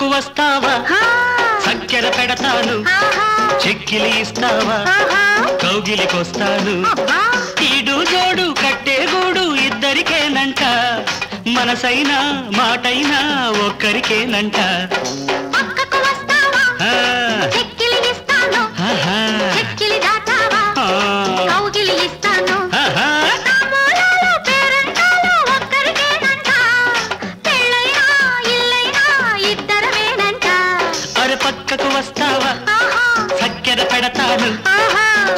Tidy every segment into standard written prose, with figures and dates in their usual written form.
వస్తావా చక్కెర పెడతాను చెక్కిలి ఇస్తావా కౌగిలికొస్తాను ఈడు జోడు కట్టే గూడు ఇద్దరికేనంట మనసైనా మాటైనా ఒక్కరికేనంట పక్కకు వస్తావా చక్కెర పెడతాను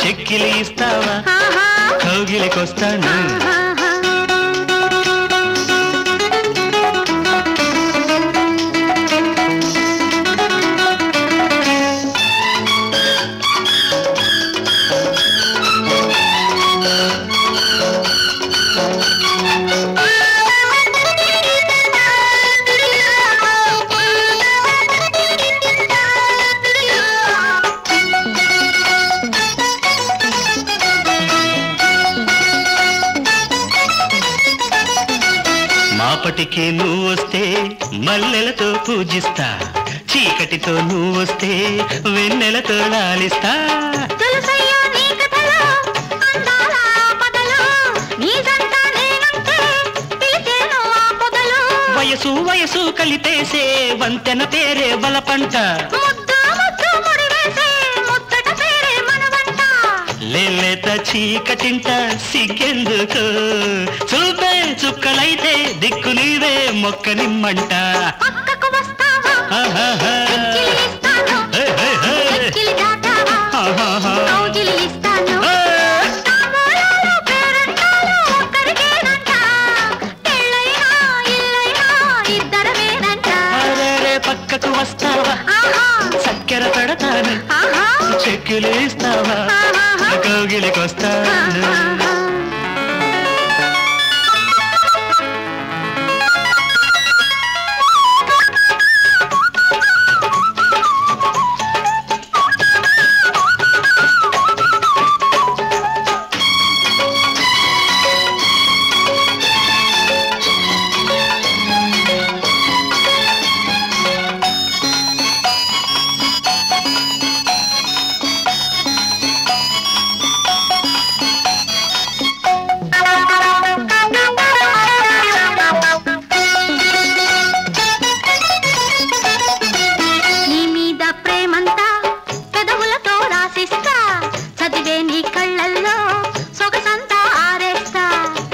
చెక్కిలి ఇస్తావా కౌగిలికొస్తాను మాపటికి నువ్వు వస్తే మల్లెలతో పూజిస్తా చీకటితో నువ్వు వస్తే వెన్నెలతో లాలిస్తా వయసు వయసు కలిపేసే వంతెన పేరే బలపంట లేత చీకటింట సిగ్గెందుకు చూపే చుక్కలైతే దిక్కు నీవే మొక్క నిమ్మంట పక్కకు వస్తావా చక్కెర పెడతాను చెక్కులు ఇస్తావా కౌగిలికొస్తాను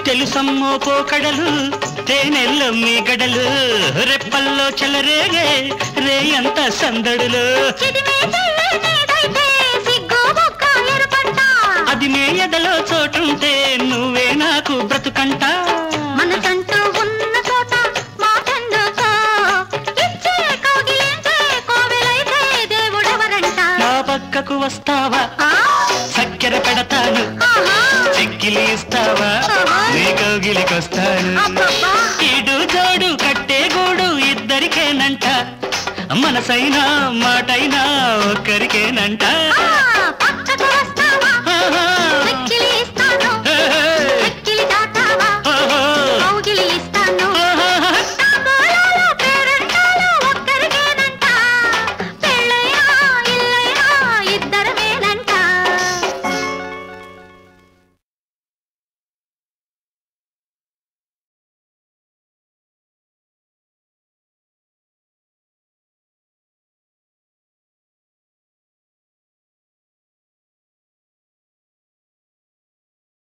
తెలుసమ్మో పోకడలు తేనెల్లో మీ గడలు రెప్పల్లో చెలరేగే రేయంత సందడులు అది మే ఎదలో చోటుంటే నువ్వే నాకు బ్రతుకంట మనకంటూ ఉన్న చోట మాటెందుకో ఇచ్చే కౌగిలించే కోవెలైతే దేవుడెవరంట నా పక్కకు వస్తావా చక్కెర పెడతాను చెక్కిలి ఇస్తావా నీ కౌగిలికొస్తాను ఈడు జోడు కట్టే గూడు ఇద్దరికేనంట మనసైనా మాటైనా ఒక్కరికేనంట